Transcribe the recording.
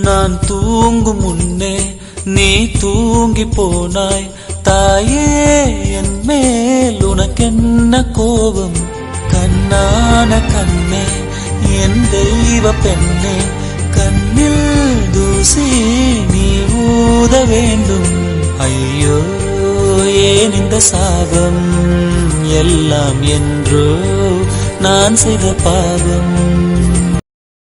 நான் தூங்கும் முன்னே நீ தூங்கி போனாய் தாயே, என் மேல் உனக்கென்ன கோபம்? கண்ணான கண்ணே, என் தெய்வ பெண்ணே, கண்ணில் தூசி நீ ஊத வேண்டும். ஐயோ ஏன் இந்த சாபம் எல்லாம் என்றோ நான் செய்த பாவம்.